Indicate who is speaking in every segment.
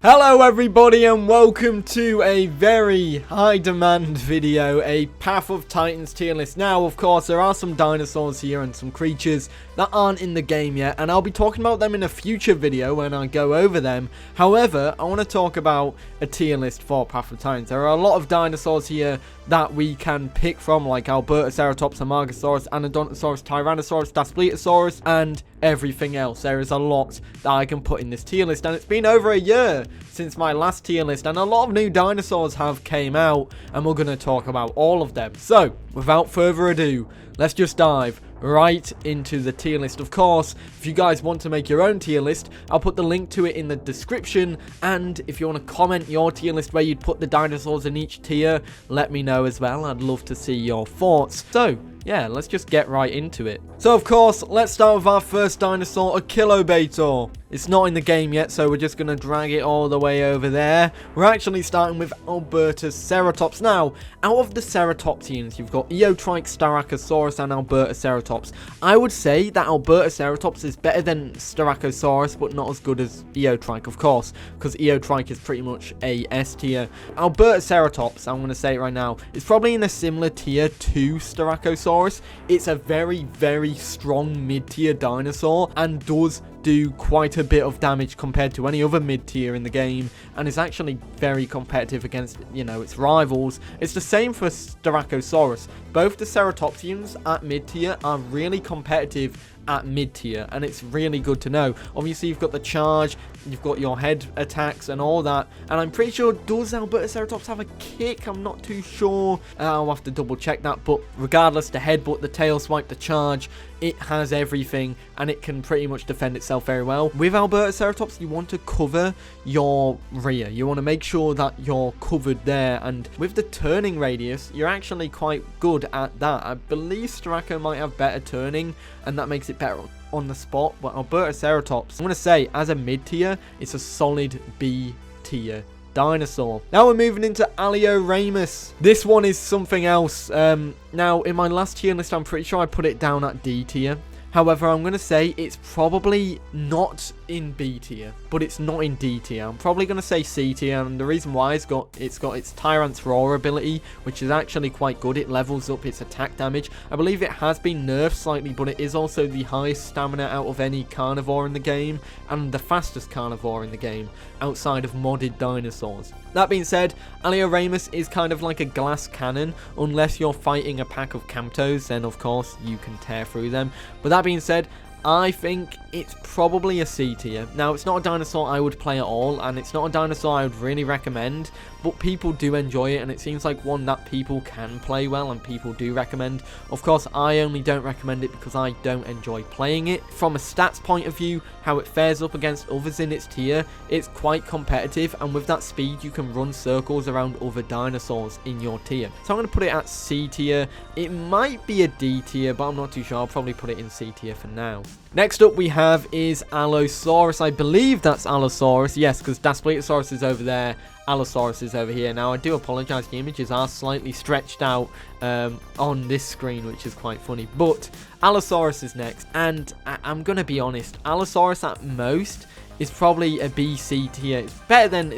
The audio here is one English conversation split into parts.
Speaker 1: Hello everybody and welcome to a very high demand video, a Path of Titans tier list. Now of course there are some dinosaurs here and some creatures that aren't in the game yet, and I'll be talking about them in a future video when I go over them. However, I want to talk about a tier list for Path of Titans. There are a lot of dinosaurs here that we can pick from, like Albertaceratops, Amargasaurus, Anodontosaurus, Tyrannosaurus, Daspletosaurus, and everything else. There is a lot that I can put in this tier list, and it's been over a year since my last tier list, and a lot of new dinosaurs have came out, and we're going to talk about all of them. So, without further ado, let's just dive right into the tier list. Of course, if you guys want to make your own tier list, I'll put the link to it in the description, and if you want to comment your tier list where you'd put the dinosaurs in each tier, let me know as well. I'd love to see your thoughts. So yeah, let's just get right into it. So of course, let's start with our first dinosaur, a Kilobator. It's not in the game yet, so we're just going to drag it all the way over there. We're actually starting with Albertaceratops. Now, out of the Ceratopsians, you've got Eotriceratops, Styracosaurus, and Albertaceratops. I would say that Albertaceratops is better than Styracosaurus, but not as good as Eotriceratops, of course, because Eotriceratops is pretty much a S tier. Albertaceratops, I'm going to say it right now, is probably in a similar tier to Styracosaurus. It's a very, very strong mid-tier dinosaur and does do quite a bit of damage compared to any other mid-tier in the game, and is actually very competitive against, its rivals. It's the same for Styracosaurus. Both the Ceratopsians at mid-tier are really competitive at mid-tier, and it's really good to know. Obviously, you've got the charge, you've got your head attacks and all that, and I'm pretty sure, does Albertaceratops have a kick? I'm not too sure. I'll have to double check that, but regardless, the headbutt, the tail swipe, the charge, it has everything, and it can pretty much defend itself very well. With Albertaceratops, you want to cover your rear. You want to make sure that you're covered there, and with the turning radius, you're actually quite good at that. I believe Styraco might have better turning, and that makes it better on the spot, but Albertaceratops, I'm going to say, as a mid-tier, it's a solid B-tier dinosaur. Now we're moving into Alioramus. This one is something else. Now, in my last tier list, I'm pretty sure I put it down at D tier. However, I'm going to say it's probably not in B tier, but it's not in D tier. I'm probably going to say C tier, and the reason why it's got its Tyrant's Roar ability, which is actually quite good. It levels up its attack damage. I believe it has been nerfed slightly, but it is also the highest stamina out of any carnivore in the game, and the fastest carnivore in the game, outside of modded dinosaurs. That being said, Alioramus is kind of like a glass cannon. Unless you're fighting a pack of Camptos, then of course you can tear through them. But that being said, I think it's probably a C tier. Now, it's not a dinosaur I would play at all, and it's not a dinosaur I would really recommend, but people do enjoy it, and it seems like one that people can play well and people do recommend. Of course, I only don't recommend it because I don't enjoy playing it. From a stats point of view, how it fares up against others in its tier, it's quite competitive, and with that speed, you can run circles around other dinosaurs in your tier. So I'm going to put it at C tier. It might be a D tier, but I'm not too sure. I'll probably put it in C tier for now. Next up we have is Allosaurus. I believe that's Allosaurus. Yes, because Daspletosaurus is over there. Allosaurus is over here. Now, I do apologize. The images are slightly stretched out on this screen, which is quite funny. But Allosaurus is next. And I'm going to be honest. Allosaurus at most is probably a B, C tier. It's better than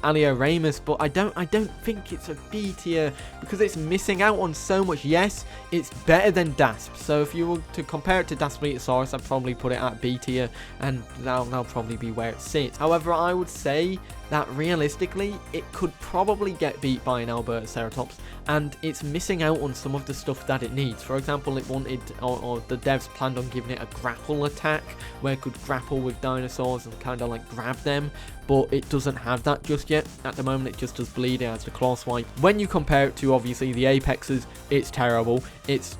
Speaker 1: Alioramus, but I don't think it's a B tier because it's missing out on so much. Yes, it's better than Dasp. So if you were to compare it to Daspletosaurus, I'd probably put it at B tier, and that'll probably be where it sits. However, I would say that realistically, it could probably get beat by an Albertaceratops, and it's missing out on some of the stuff that it needs. For example, it wanted, or the devs planned on giving it a grapple attack, where it could grapple with dinosaurs and kind of like grab them, but it doesn't have that just yet. At the moment, it just does bleed. It has the claw swipe. When you compare it to, obviously, the Apexes, it's terrible. It's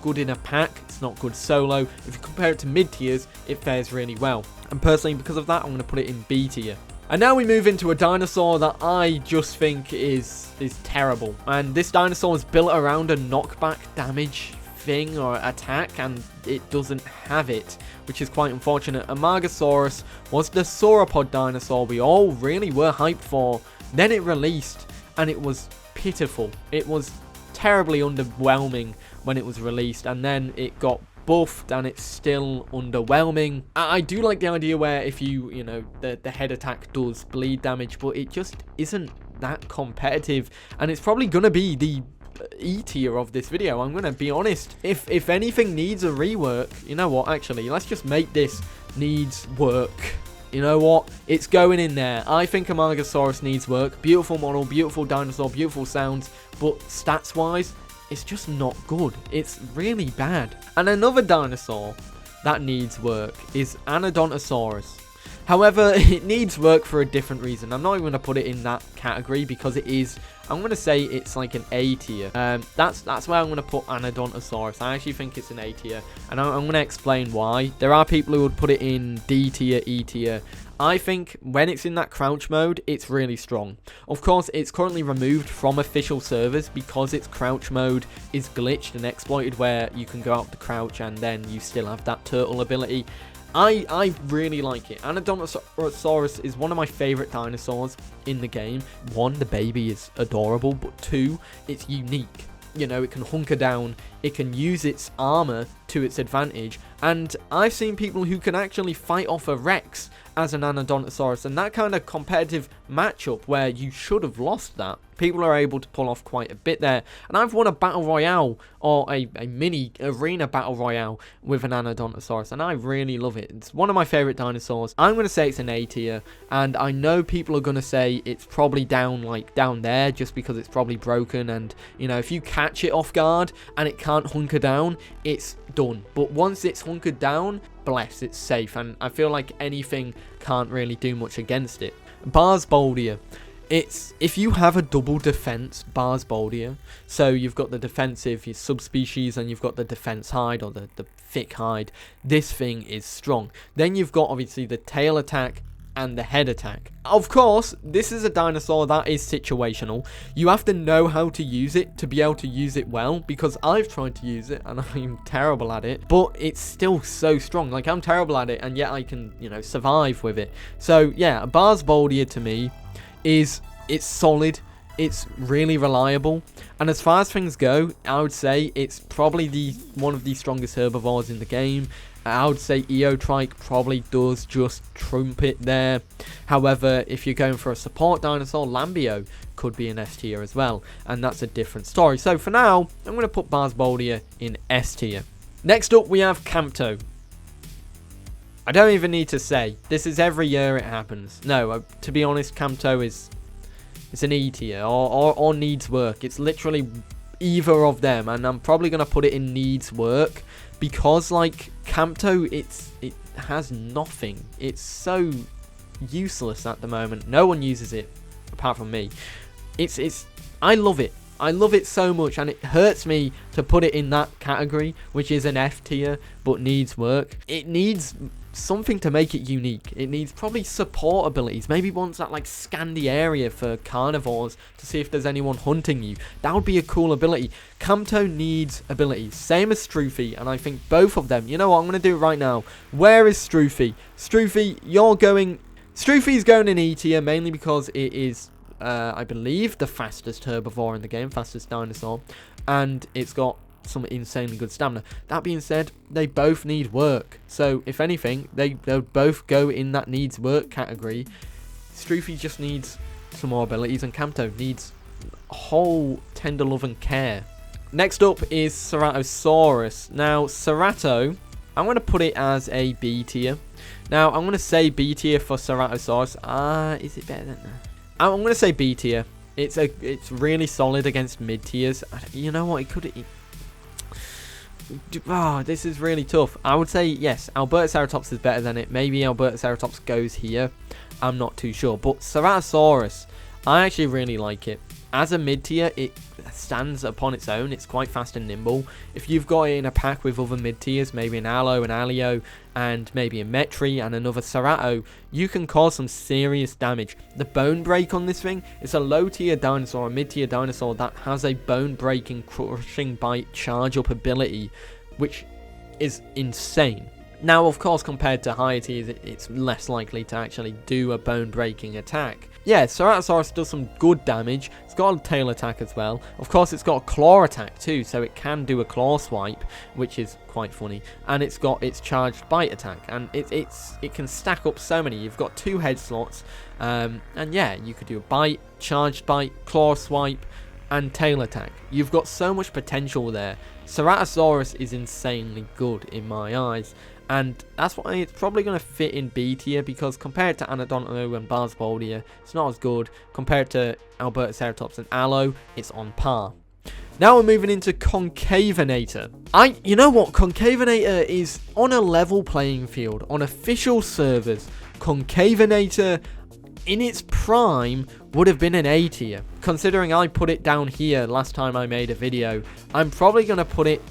Speaker 1: good in a pack, it's not good solo. If you compare it to mid-tiers, it fares really well. And personally, because of that, I'm going to put it in B tier. And now we move into a dinosaur that I just think is terrible. And this dinosaur is built around a knockback damage thing or attack, and it doesn't have it, which is quite unfortunate. Amargasaurus was the sauropod dinosaur we all really were hyped for. Then it released, and it was pitiful. It was terribly underwhelming when it was released, and then it got buffed and it's still underwhelming. I do like the idea where if you know, the head attack does bleed damage, but it just isn't that competitive, and it's probably gonna be the E tier of this video. I'm gonna be honest. If anything needs a rework, you know what, actually, let's just make this needs work. You know what? It's going in there. I think Amargasaurus needs work. Beautiful model, beautiful dinosaur, beautiful sounds, but stats-wise, it's just not good. It's really bad. And another dinosaur that needs work is Anodontosaurus. However, it needs work for a different reason. I'm not even going to put it in that category because it is, I'm going to say it's like an A tier. That's where I'm going to put Anodontosaurus. I actually think it's an A tier, and I'm going to explain why. There are people who would put it in D tier, E tier. I think when it's in that crouch mode, it's really strong. Of course, it's currently removed from official servers because its crouch mode is glitched and exploited, where you can go out the crouch and then you still have that turtle ability. I really like it. Anodontosaurus is one of my favorite dinosaurs in the game. One, the baby is adorable, but two, it's unique. You know, it can hunker down, it can use its armor to its advantage, and I've seen people who can actually fight off a Rex as an Anodontosaurus, and that kind of competitive matchup where you should have lost that, people are able to pull off quite a bit there. And I've won a battle royale, or a mini arena battle royale with an Anodontosaurus, and I really love it. It's one of my favorite dinosaurs. I'm going to say it's an A tier, and I know people are going to say it's probably down there just because it's probably broken, and you know, if you catch it off guard and it can't hunker down, it's done. But once it's hunkered down, bless, it's safe, and I feel like anything can't really do much against it. Barsboldia. It's, if you have a double defense Barsboldia, so you've got the defensive subspecies and you've got the defense hide, or the thick hide, this thing is strong. Then you've got obviously the tail attack and the head attack. Of course, this is a dinosaur that is situational. You have to know how to use it to be able to use it well, because I've tried to use it and I'm terrible at it, but it's still so strong. Like, I'm terrible at it and yet I can, you know, survive with it. So yeah, Barsboldia to me it's solid, it's really reliable, and as far as things go, I would say it's probably one of the strongest herbivores in the game. I would say Eotriceratops probably does just trump it there. However, if you're going for a support dinosaur, Lambeo could be an S tier as well, and that's a different story. So for now, I'm going to put Barsboldia in S tier. Next up, we have Campto. I don't even need to say, this is every year it happens. No, to be honest, Campto it's an E tier, or needs work. It's literally either of them, and I'm probably going to put it in needs work, because like Campto, it has nothing. It's so useless at the moment. No one uses it apart from me. I love it. I love it so much, and it hurts me to put it in that category, which is an F tier, but needs work. It needs something to make it unique. It needs probably support abilities. Maybe once that like scan the area for carnivores to see if there's anyone hunting you. That would be a cool ability. Campto needs abilities. Same as Struthi, and I think both of them. You know what? I'm going to do it right now. Where is Struthi? Struthi, Struthi's going in E tier, mainly because it is, I believe, the fastest herbivore in the game, fastest dinosaur, and it's got some insanely good stamina. That being said, they both need work, so if anything, they'll both go in that needs work category. Struthi just needs some more abilities, and Campto needs a whole tender love and care. Next up is Ceratosaurus. Now, Cerato, I'm going to put it as a B tier. Now, I'm going to say B tier for Ceratosaurus. Is it better than that? I'm going to say B tier. It's really solid against mid tiers. You know what? This is really tough. I would say yes, Albertaceratops is better than it. Maybe Albertaceratops goes here. I'm not too sure. But Ceratosaurus, I actually really like it. As a mid tier, it stands upon its own. It's quite fast and nimble. If you've got it in a pack with other mid tiers, maybe an Allo, an Alio, and maybe a Metri and another Cerato, you can cause some serious damage. The bone break on this thing, it's a low tier dinosaur, a mid tier dinosaur that has a bone breaking, crushing bite charge up ability, which is insane. Now, of course, compared to higher tiers, it's less likely to actually do a bone-breaking attack. Yeah, Ceratosaurus does some good damage. It's got a tail attack as well. Of course, it's got a claw attack too, so it can do a claw swipe, which is quite funny. And it's got its charged bite attack, and it can stack up so many. You've got 2 head slots, and yeah, you could do a bite, charged bite, claw swipe, and tail attack. You've got so much potential there. Ceratosaurus is insanely good in my eyes, and that's why it's probably going to fit in B tier, because compared to Anodontosaurus and Barsboldia, it's not as good. Compared to Albertaceratops and Allo, it's on par. Now we're moving into Concavenator. You know what? Concavenator is on a level playing field. On official servers, Concavenator in its prime would have been an A tier. Considering I put it down here last time I made a video, I'm probably going to put it...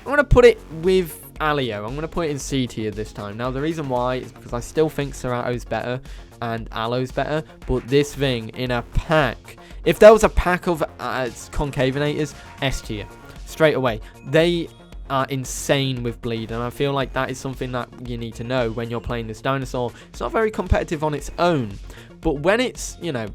Speaker 1: I'm going to put it with Alio. I'm going to put it in C tier this time. Now, the reason why is because I still think Cerato's better and Allo's better, but this thing in a pack, if there was a pack of Concavenators, S tier. Straight away. They are insane with bleed, and I feel like that is something that you need to know when you're playing this dinosaur. It's not very competitive on its own, but when it's, you know,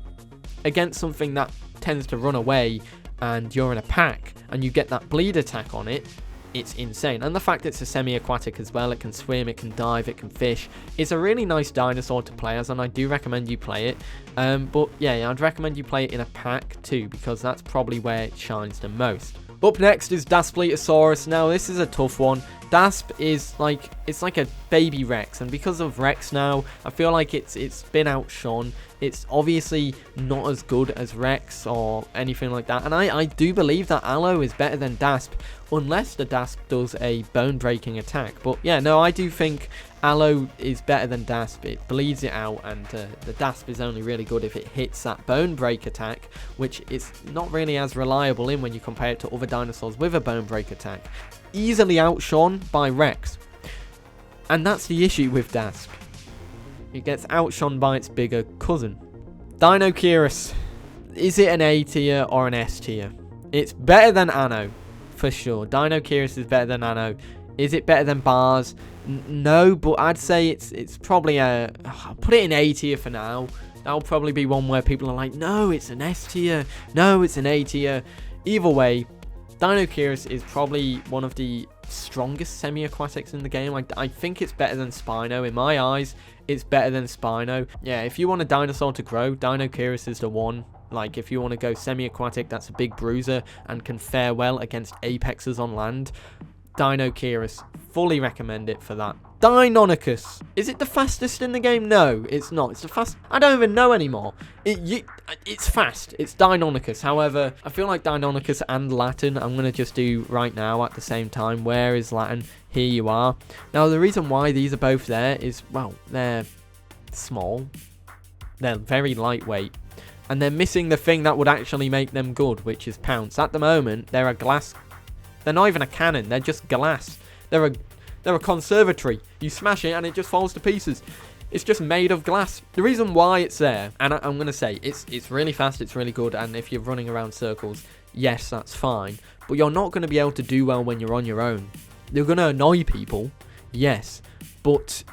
Speaker 1: against something that tends to run away and you're in a pack and you get that bleed attack on it, it's insane. And the fact it's a semi-aquatic as well, it can swim, it can dive, it can fish. It's a really nice dinosaur to play as, and I do recommend you play it. But yeah, I'd recommend you play it in a pack too, because that's probably where it shines the most. Up next is Daspletosaurus. Now, this is a tough one. Dasp is like, it's like a baby Rex, and because of Rex now, I feel like it's been outshone. It's obviously not as good as Rex or anything like that, and I do believe that Allo is better than Dasp, unless the Dasp does a bone-breaking attack. But yeah, no, I do think Allo is better than Dasp. It bleeds it out, and the Dasp is only really good if it hits that bone break attack, which is not really as reliable in when you compare it to other dinosaurs with a bone break attack. Easily outshone by Rex, and that's the issue with Dasp. It gets outshone by its bigger cousin. Deinocheirus. Is it an A tier or an S tier? It's better than Anno, for sure. Deinocheirus is better than Anno. Is it better than Bars? No, but I'd say it's probably a... I'll put it in A tier for now. That'll probably be one where people are like, no, it's an S tier. No, it's an A tier. Either way, Deinocheirus is probably one of the strongest semi-aquatics in the game. I think it's better than Spino. In my eyes, it's better than Spino. Yeah, if you want a dinosaur to grow, Deinocheirus is the one. Like, if you want to go semi-aquatic, that's a big bruiser and can fare well against apexes on land. Deinocheirus, fully recommend it for that. Deinonychus. Is it the fastest in the game? No, it's not. It's the fast. I don't even know anymore. It's fast. It's Deinonychus. However, I feel like Deinonychus and Latin, I'm going to just do right now at the same time. Where is Latin? Here you are. Now, the reason why these are both there is, well, they're small. They're very lightweight. And they're missing the thing that would actually make them good, which is pounce. At the moment, they're a glass. They're not even a cannon. They're just glass. They're a conservatory. You smash it and it just falls to pieces. It's just made of glass. The reason why it's there, and I'm going to say, it's really fast, it's really good, and if you're running around circles, yes, that's fine. But you're not going to be able to do well when you're on your own. You're going to annoy people, yes, but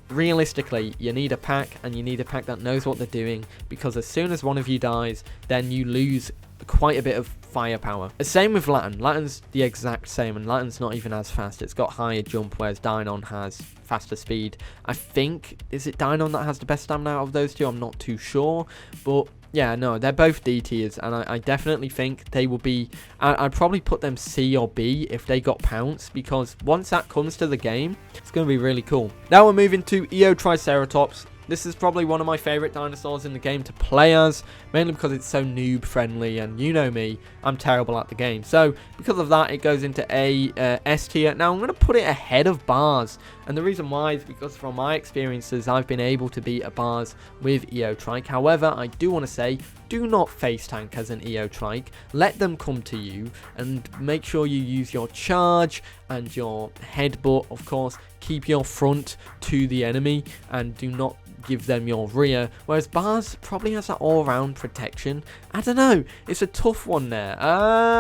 Speaker 1: realistically, you need a pack, and you need a pack that knows what they're doing, because as soon as one of you dies, then you lose quite a bit of firepower. The same with Latin. Latin's the exact same, and Latin's not even as fast. It's got higher jump, whereas Deinon has faster speed. I think, is it Deinon that has the best stamina out of those two? I'm not too sure, but yeah, no, they're both D tiers, and I definitely think they will be... I'd probably put them C or B if they got pounce, because once that comes to the game, it's going to be really cool. Now we're moving to Eotriceratops. This is probably one of my favourite dinosaurs in the game to play as, mainly because it's so noob friendly, and you know me, I'm terrible at the game. So because of that, it goes into a S tier. Now I'm going to put it ahead of Bars, and the reason why is because from my experiences, I've been able to beat a Bars with Eotrike. However, I do want to say do not face tank as an Eotrike. Let them come to you and make sure you use your charge and your headbutt. Of course, keep your front to the enemy and do not give them your rear, whereas Bars probably has that all-round protection. I don't know, it's a tough one there.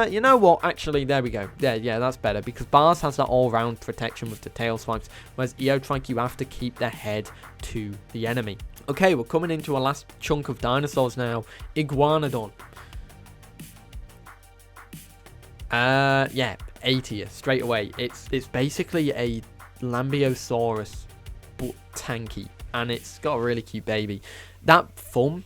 Speaker 1: You know what, actually, there we go. Yeah, that's better, because Bars has that all-round protection with the tail swipes, whereas Eotrike, you have to keep the head to the enemy. Okay, we're coming into a last chunk of dinosaurs now. Iguanodon. Yeah, A tier, straight away. It's basically a Lambeosaurus, but tanky. And it's got a really cute baby. That thumb,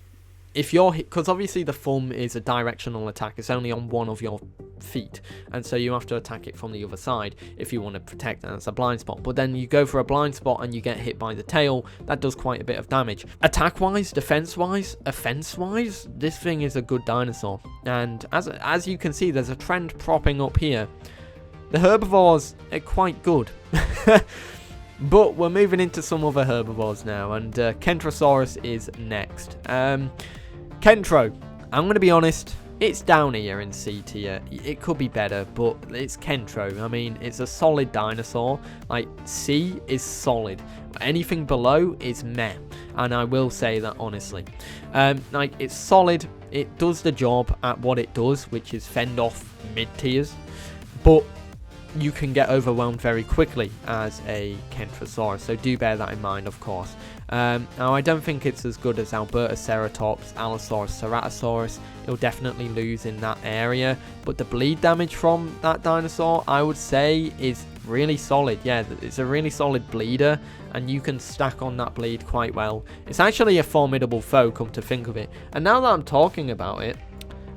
Speaker 1: if you're hit, because obviously the thumb is a directional attack, it's only on one of your feet, and so you have to attack it from the other side if you want to protect that as a blind spot. But then you go for a blind spot and you get hit by the tail, that does quite a bit of damage. Attack wise, defense wise, offense wise, this thing is a good dinosaur. And as you can see, there's a trend propping up here. The herbivores are quite good. But we're moving into some other herbivores now, and Kentrosaurus is next. Kentro, I'm going to be honest, it's down here in C tier. It could be better, but it's Kentro. I mean, it's a solid dinosaur. Like, C is solid. Anything below is meh, and I will say that honestly. Like, it's solid. It does the job at what it does, which is fend off mid-tiers, but you can get overwhelmed very quickly as a Kentrosaurus, so do bear that in mind, of course. Now, I don't think it's as good as Albertaceratops, Allosaurus, Ceratosaurus. It'll definitely lose in that area, but the bleed damage from that dinosaur, I would say, is really solid. Yeah, it's a really solid bleeder, and you can stack on that bleed quite well. It's actually a formidable foe, come to think of it. And now that I'm talking about it,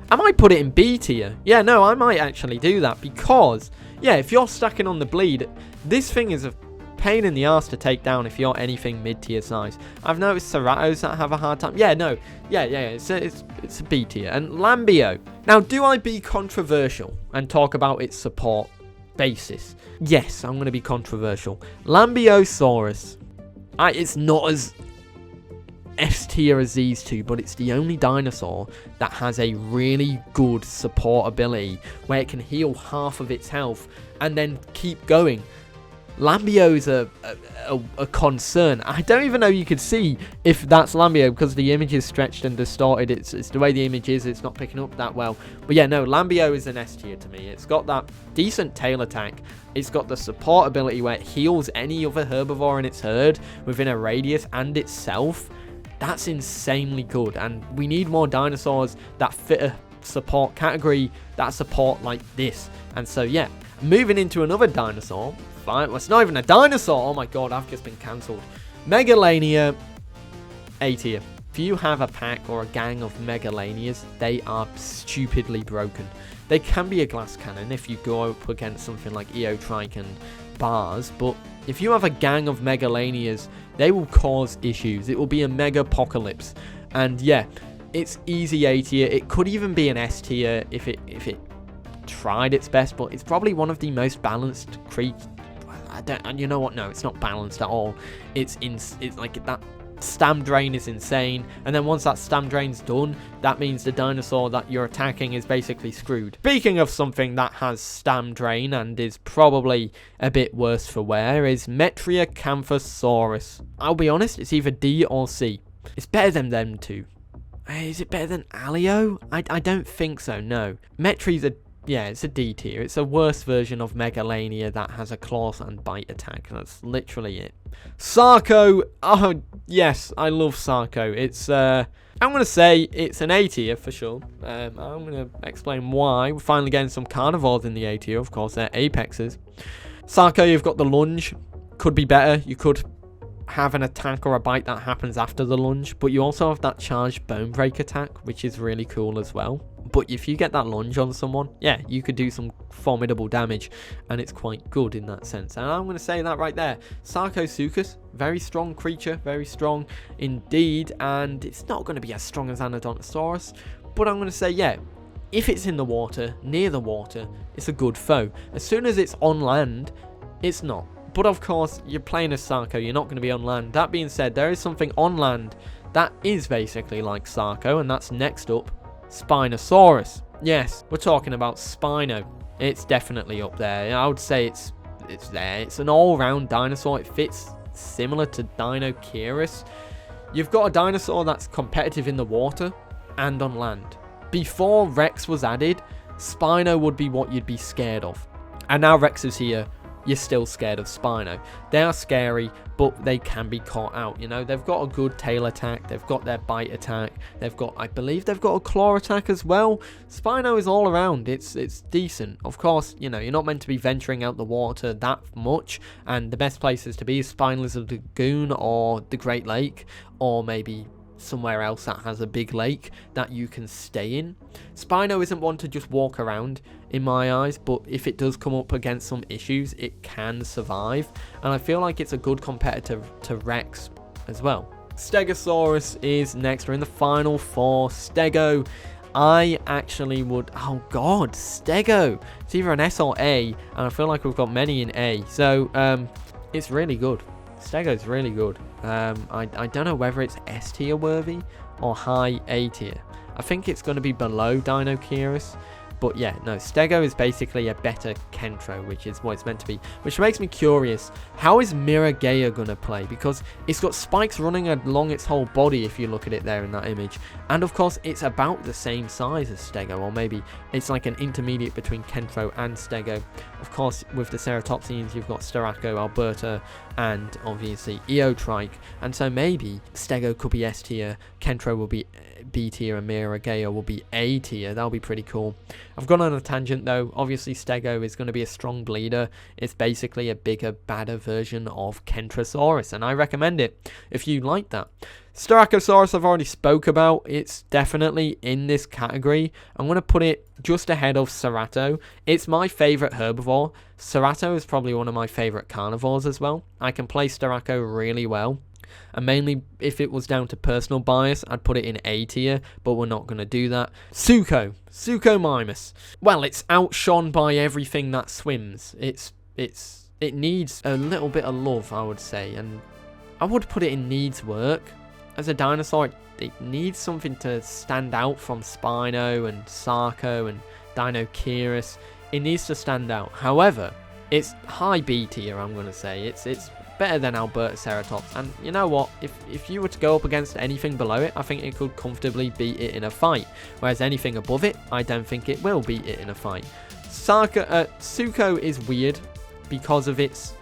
Speaker 1: I might put it in B tier. Yeah, no, I might actually do that, because yeah, if you're stacking on the bleed, this thing is a pain in the ass to take down if you're anything mid-tier size. I've noticed Ceratos that have a hard time. Yeah, no. Yeah, it's a B tier. And Lambeo. Now, do I be controversial and talk about its support basis? Yes, I'm going to be controversial. Lambeosaurus. It's not as S tier as these two, but it's the only dinosaur that has a really good support ability where it can heal half of its health and then keep going. Lambeo is a concern. I don't even know you could see if that's Lambeo because the image is stretched and distorted. It's the way the image is, it's not picking up that well. But yeah, no, Lambeo is an S tier to me. It's got that decent tail attack. It's got the support ability where it heals any other herbivore in its herd within a radius and itself. That's insanely good, and we need more dinosaurs that fit a support category that support like this. And so yeah, moving into another dinosaur. Fine, well, it's not even a dinosaur. Oh my god, I've just been cancelled. Megalania, A tier. If you have a pack or a gang of Megalanias, they are stupidly broken. They can be a glass cannon if you go up against something like Eotrike and Bars, but if you have a gang of Megalanias, they will cause issues. It will be a mega apocalypse. And yeah, it's easy A tier. It could even be an S tier if it tried its best, but it's probably one of the most balanced creatures. And you know what? No, it's not balanced at all. It's like that stam drain is insane, and then once that stam drain's done, that means the dinosaur that you're attacking is basically screwed. Speaking of something that has stam drain and is probably a bit worse for wear, is Metriacanthosaurus. I'll be honest, it's either D or C. It's better than them two. Is it better than Alio? I don't think so, no. Metri's it's a D tier. It's a worse version of Megalania that has a claws and bite attack. That's literally it. Sarco. Oh, yes, I love Sarco. It's, I'm going to say it's an A tier for sure. I'm going to explain why. We're finally getting some carnivores in the A tier. Of course, they're apexes. Sarco, you've got the lunge. Could be better. You could have an attack or a bite that happens after the lunge, but you also have that charged bone break attack, which is really cool as well. But if you get that lunge on someone, yeah, you could do some formidable damage, and it's quite good in that sense. And I'm going to say that right there. Sarcosuchus, very strong creature, very strong indeed, and it's not going to be as strong as Anodontosaurus, but I'm going to say, yeah, if it's in the water, near the water, it's a good foe. As soon as it's on land, it's not. But of course, you're playing as Sarco, you're not going to be on land. That being said, there is something on land that is basically like Sarco, and that's next up. Spinosaurus. Yes, we're talking about Spino. It's definitely up there. I would say it's there. It's an all-round dinosaur. It fits similar to Deinocheirus. You've got a dinosaur that's competitive in the water and on land. Before Rex was added, Spino would be what you'd be scared of. And now Rex is here, you're still scared of Spino. They are scary, but they can be caught out, you know. They've got a good tail attack, they've got their bite attack, they've got, I believe they've got a claw attack as well. Spino is all around, it's decent. Of course, you know, you're not meant to be venturing out the water that much, and the best places to be is Spine Lizard Lagoon or the Great Lake, or maybe somewhere else that has a big lake that you can stay in. Spino isn't one to just walk around in my eyes, but if it does come up against some issues, it can survive, and I feel like it's a good competitor to Rex as well. Stegosaurus is next. We're in the final four. Stego, I actually would, oh god, Stego, it's either an S or A, and I feel like we've got many in A, so it's really good. Stego's really good. I don't know whether it's S tier worthy or high A tier. I think it's going to be below Deinocheirus. But yeah, no, Stego is basically a better Kentro, which is what it's meant to be. Which makes me curious, how is Megalania going to play? Because it's got spikes running along its whole body if you look at it there in that image. And of course, it's about the same size as Stego, or maybe it's like an intermediate between Kentro and Stego. Of course, with the Ceratopsians, you've got Styraco, Alberta, and obviously Eotriceratops. And so maybe Stego could be S tier, Kentro will be B tier, and Megalania will be A tier. That'll be pretty cool. I've gone on a tangent though. Obviously Stego is going to be a strong bleeder. It's basically a bigger, badder version of Kentrosaurus, and I recommend it if you like that. Styracosaurus I've already spoke about. It's definitely in this category. I'm going to put it just ahead of Cerato. It's my favourite herbivore. Cerato is probably one of my favourite carnivores as well. I can play Styraco really well. And mainly, if it was down to personal bias, I'd put it in A tier, but we're not going to do that. Suchomimus. Well, it's outshone by everything that swims. It needs a little bit of love, I would say, and I would put it in needs work. As a dinosaur, it needs something to stand out from Spino and Sarco and Deinocheirus. It needs to stand out. However, it's high B tier, I'm going to say. It's better than Albertaceratops, and you know what, if you were to go up against anything below it, I think it could comfortably beat it in a fight, whereas anything above it, I don't think it will beat it in a fight. Sucho is weird because of its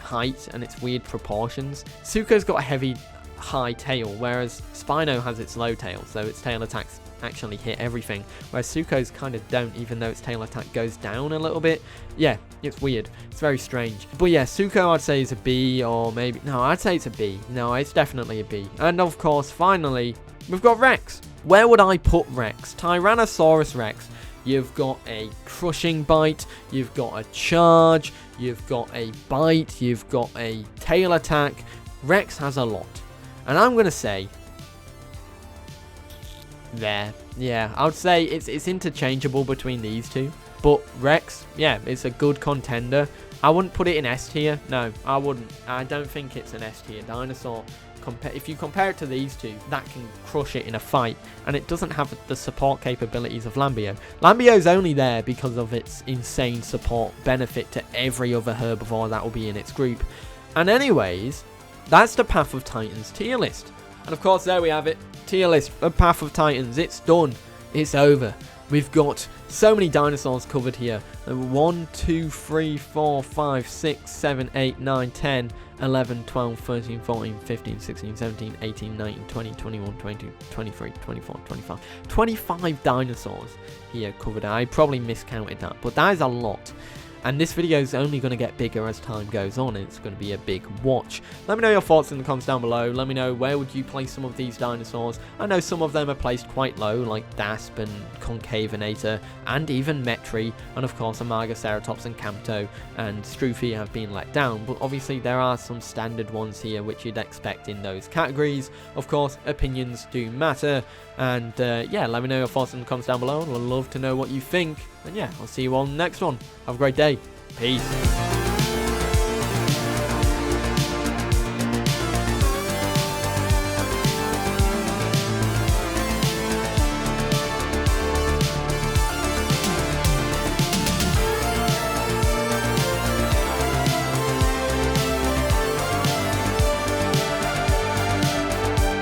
Speaker 1: height and its weird proportions. Sucho's got a heavy high tail, whereas Spino has its low tail, so its tail attacks actually hit everything, whereas Sucho's kind of don't, even though its tail attack goes down a little bit. Yeah, it's weird. It's very strange. But yeah, Sucho I'd say is a B, or maybe, no, I'd say it's a B. No, it's definitely a B. And of course, finally, we've got Rex. Where would I put Rex? Tyrannosaurus Rex. You've got a crushing bite, you've got a charge, you've got a bite, you've got a tail attack. Rex has a lot. And I'm going to say there. Yeah, I would say it's interchangeable between these two. But Rex, yeah, it's a good contender. I wouldn't put it in S tier. No, I wouldn't. I don't think it's an S tier dinosaur. If you compare it to these two, that can crush it in a fight. And it doesn't have the support capabilities of Lambeo. Lambeo's only there because of its insane support benefit to every other herbivore that will be in its group. And anyways, that's the Path of Titans tier list. And of course, there we have it. Tier list of Path of Titans. It's done. It's over. We've got so many dinosaurs covered here. 1, 2, 3, 4, 5, 6, 7, 8, 9, 10, 11, 12, 13, 14, 15, 16, 17, 18, 19, 20, 21, 22, 23, 24, 25. 25 dinosaurs here covered. I probably miscounted that, but that is a lot. And this video is only going to get bigger as time goes on. It's going to be a big watch. Let me know your thoughts in the comments down below. Let me know where would you place some of these dinosaurs. I know some of them are placed quite low, like Dasp and Concavenator, and even Metri, and of course Amargasaurus and Campto and Struthiomimus have been let down. But obviously there are some standard ones here which you'd expect in those categories. Of course, opinions do matter. And yeah, let me know your thoughts in the comments down below. I'd love to know what you think. And yeah, I'll see you all in the next one. Have a great day. Peace.